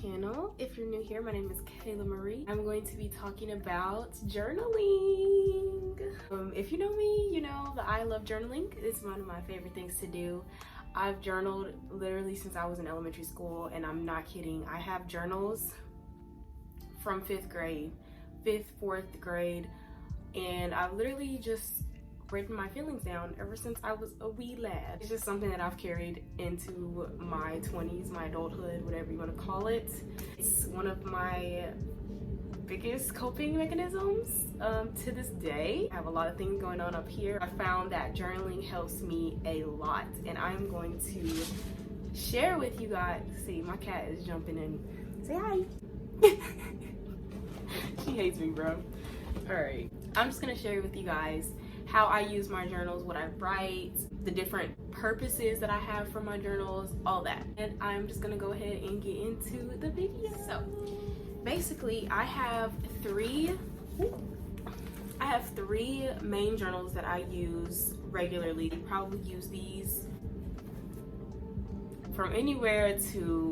channel. If you're new here, my name is Kayla Marie. I'm going to be talking about journaling. If you know me, you know that I love journaling. It's one of my favorite things to do. I've journaled literally since I was in elementary school, and I'm not kidding. I have journals from 5th grade, 5th, 4th grade, and I've literally just written my feelings down ever since I was a wee lad. It's just something that I've carried into my 20s, my adulthood, whatever you want to call it. It's one of my biggest coping mechanisms to this day. I have a lot of things going on up here. I found that journaling helps me a lot, and I'm going to share with you guys. See, my cat is jumping in. Say hi. She hates me, bro. All right, I'm just gonna share with you guys how I use my journals, what I write, the different purposes that I have for my journals, all that. And I'm just gonna go ahead and get into the video. So basically I have three main journals that I use regularly. I probably use these from anywhere to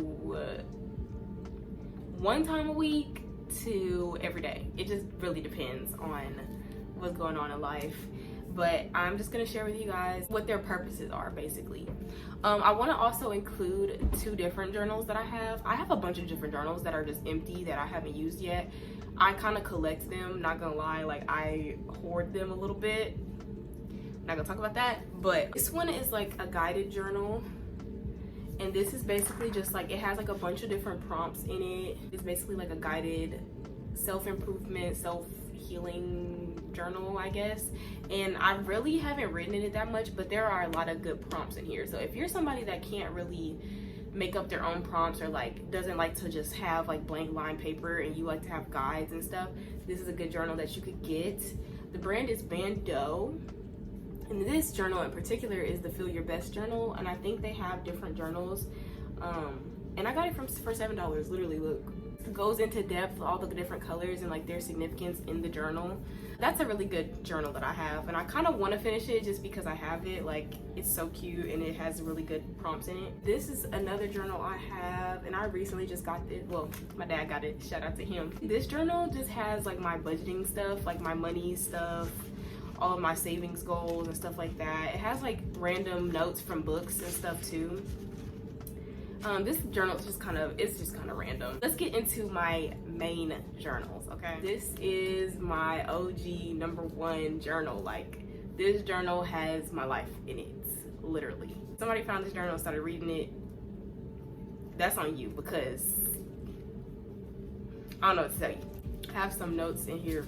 one time a week to every day. It just really depends on what's going on in life. But I'm just gonna share with you guys what their purposes are, basically. I want to also include 2 different journals that I have. I have a bunch of different journals that are just empty that I haven't used yet. I kind of collect them, not gonna lie, like I hoard them a little bit. Not gonna talk about that, but this one is like a guided journal. And this is basically just like, it has like a bunch of different prompts in it. It's basically like a guided self-improvement, self-healing journal, I guess. And I really haven't written in it that much, but there are a lot of good prompts in here. So if you're somebody that can't really make up their own prompts, or like doesn't like to just have like blank line paper and you like to have guides and stuff, this is a good journal that you could get. The brand is Bando. And this journal in particular is the Feel Your Best journal, and I think they have different journals. And I got it for $7, literally, look. It goes into depth, all the different colors and like their significance in the journal. That's a really good journal that I have, and I kind of want to finish it just because I have it. Like, it's so cute and it has really good prompts in it. This is another journal I have, and I recently just got it. Well, my dad got it, shout out to him. This journal just has like my budgeting stuff, like my money stuff, all of my savings goals and stuff like that. It has like random notes from books and stuff too. This journal is just kind of random. Let's get into my main journals, okay? This is my OG #1 journal. Like, this journal has my life in it, literally. Somebody found this journal and started reading it. That's on you, because I don't know what to tell you. I have some notes in here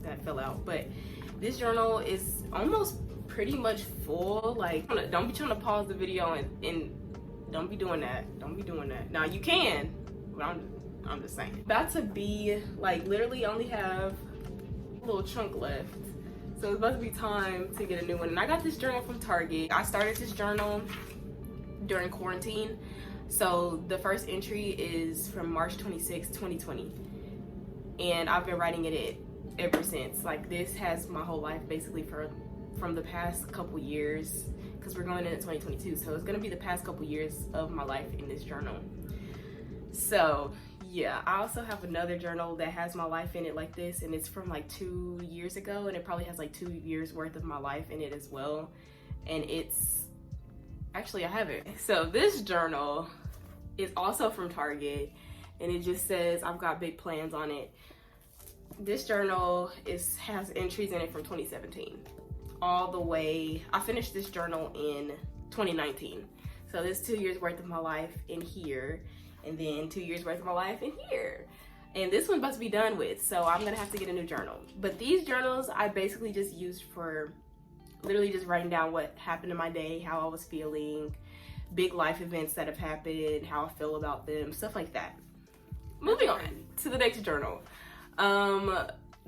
that fell out, but this journal is almost pretty much full. Like, don't be trying to pause the video and don't be doing that. Don't be doing that. Now you can, but I'm just saying. About to be like, literally only have a little chunk left. So it's about to be time to get a new one. And I got this journal from Target. I started this journal during quarantine. So the first entry is from March 26, 2020. And I've been writing it ever since. Like, this has my whole life basically from the past couple years, because we're going into 2022, so it's gonna be the past couple years of my life in this journal. So yeah, I also have another journal that has my life in it like this, and it's from like 2 years ago, and it probably has like 2 years worth of my life in it as well. And it's actually, I have it. So this journal is also from Target, and it just says I've got big plans on it. This journal has entries in it from 2017 all the way. I finished this journal in 2019. So there's 2 years worth of my life in here, and then 2 years worth of my life in here. And this one's about to be done with, so I'm gonna have to get a new journal. But these journals I basically just used for literally just writing down what happened in my day, how I was feeling, big life events that have happened, how I feel about them, stuff like that. Moving on to the next journal.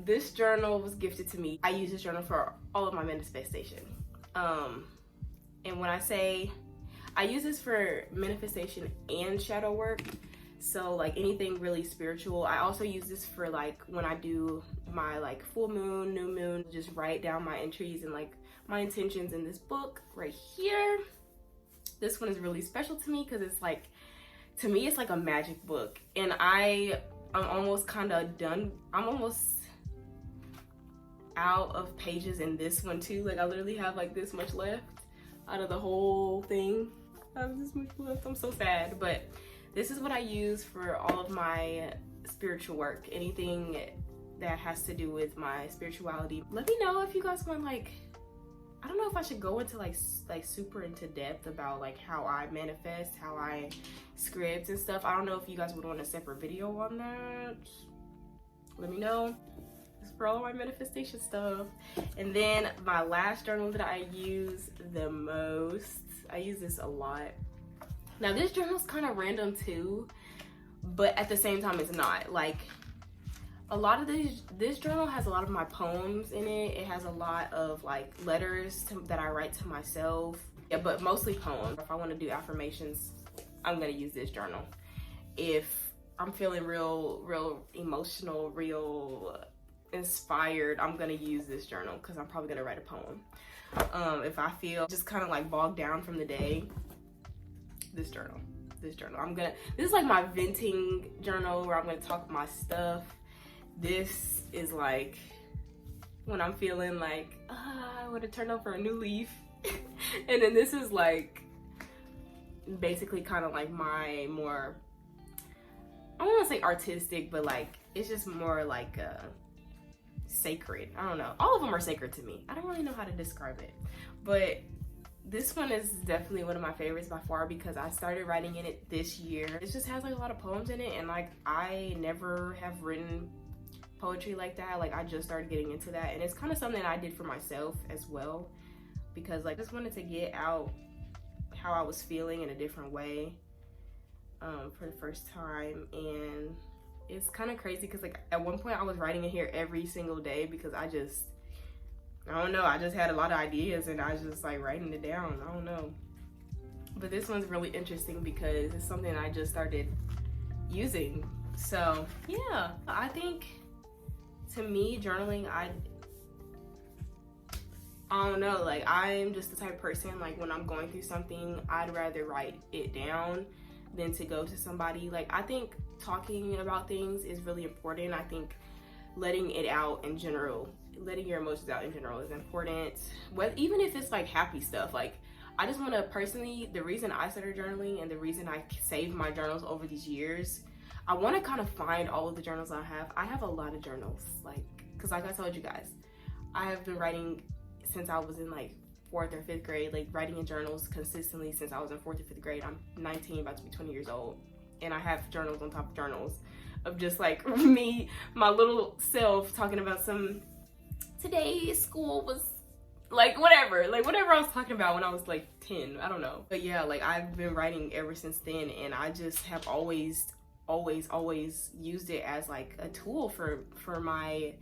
This journal was gifted to me. I use this journal for all of my manifestation. And when I say I use this for manifestation and shadow work, so like anything really spiritual. I also use this for like when I do my like full moon, new moon, just write down my entries and like my intentions in this book right here. This one is really special to me because it's like to me, it's like a magic book. And I'm almost kind of done. I'm almost out of pages in this one too. Like I literally have like this much left out of the whole thing. I have this much left. I'm so sad. But this is what I use for all of my spiritual work. Anything that has to do with my spirituality. Let me know if you guys want, like, I don't know if I should go into like super into depth about like how I manifest, how I script and stuff. I don't know if you guys would want a separate video on that. Let me know. It's for all my manifestation stuff. And then my last journal that I use the most, I use this a lot. Now this journal's kind of random too, but at the same time it's not. Like a lot of this journal has a lot of my poems in it. It has a lot of like letters that I write to myself. Yeah, but mostly poems. If I want to do affirmations, I'm gonna use this journal. If I'm feeling real emotional, real inspired, I'm gonna use this journal because I'm probably gonna write a poem. If I feel just kind of like bogged down from the day, this journal. This is like my venting journal where I'm gonna talk my stuff. This is like when I'm feeling like I want to turn over a new leaf. And then this is like basically kind of like my more, I don't want to say artistic, but like it's just more like sacred. I don't know. All of them are sacred to me. I don't really know how to describe it. But this one is definitely one of my favorites by far because I started writing in it this year. It just has like a lot of poems in it, and like I never have written poetry like that. Like I just started getting into that, and it's kind of something I did for myself as well because like I just wanted to get out how I was feeling in a different way for the first time. And it's kind of crazy because like at one point I was writing in here every single day because I don't know, I just had a lot of ideas and I was just like writing it down. I don't know, but this one's really interesting because it's something I just started using. So yeah, I think to me journaling, I don't know, like I'm just the type of person, like when I'm going through something, I'd rather write it down than to go to somebody. Like I think talking about things is really important. I think letting it out in general, letting your emotions out in general is important. Even if it's like happy stuff, like I just want to personally, the reason I started journaling and the reason I saved my journals over these years, I want to kind of find all of the journals I have. I have a lot of journals, like, because like I told you guys, I have been writing since I was in like 4th or 5th grade, like writing in journals consistently since I was in 4th or 5th grade. I'm 19, about to be 20 years old. And I have journals on top of journals of just like me, my little self talking about today school was like whatever I was talking about when I was like 10, I don't know. But yeah, like I've been writing ever since then, and I just have always used it as like a tool for my,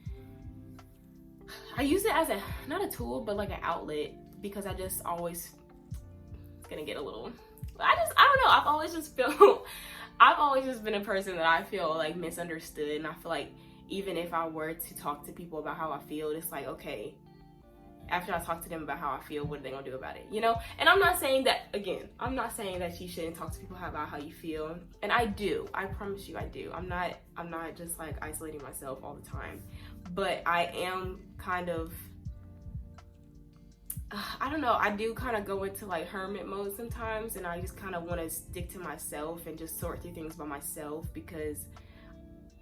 I use it as not a tool, but like an outlet, because I just always, it's gonna get a little, I don't know, I've always just been a person that I feel like misunderstood, and I feel like even if I were to talk to people about how I feel, it's like, okay, after I talk to them about how I feel, what are they gonna do about it, you know? And I'm not saying that, again, I'm not saying that you shouldn't talk to people about how you feel. And I do, I promise you I do. I'm not just like isolating myself all the time. But I am kind of, I don't know, I do kind of go into like hermit mode sometimes, and I just kind of want to stick to myself and just sort through things by myself, because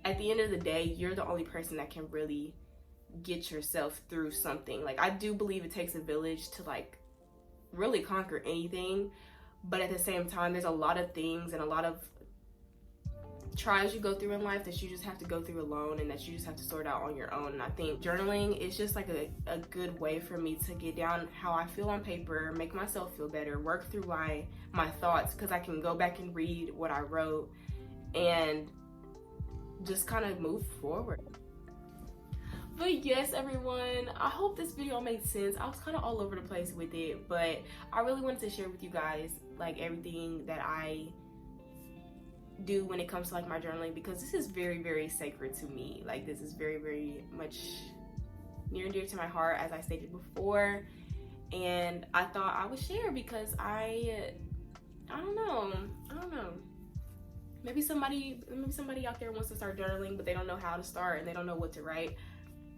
at the end of the day, you're the only person that can really get yourself through something. Like I do believe it takes a village to like really conquer anything, but at the same time there's a lot of things and a lot of trials you go through in life that you just have to go through alone, and that you just have to sort out on your own. And I think journaling is just like a good way for me to get down how I feel on paper, make myself feel better, work through my thoughts, because I can go back and read what I wrote and just kind of move forward. But yes, everyone, I hope this video made sense. I was kind of all over the place with it, but I really wanted to share with you guys like everything that I do when it comes to like my journaling, because this is very, very sacred to me. Like this is very, very much near and dear to my heart, as I stated before, and I thought I would share because I don't know, maybe somebody out there wants to start journaling, but they don't know how to start and they don't know what to write.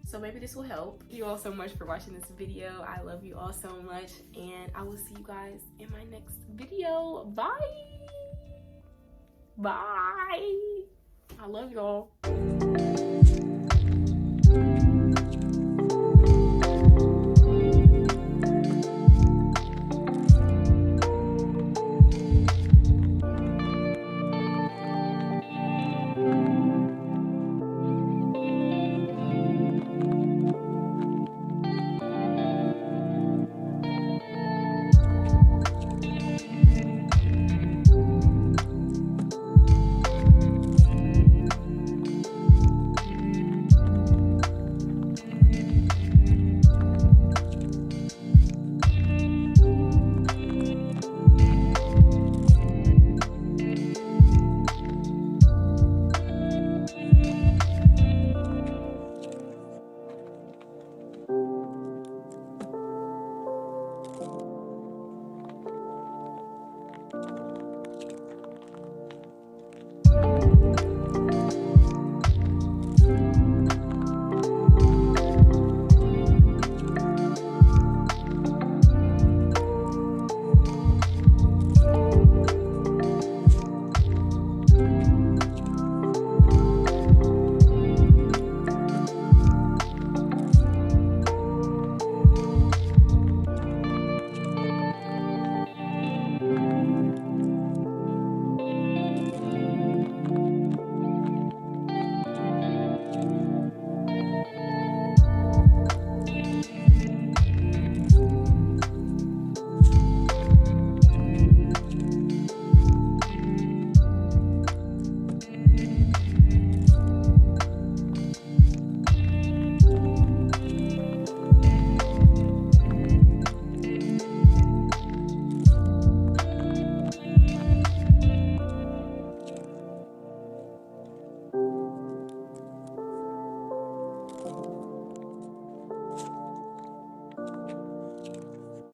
So maybe this will help. Thank you all so much for watching this video. I love you all so much, and I will see you guys in my next video. Bye. Bye. I love y'all.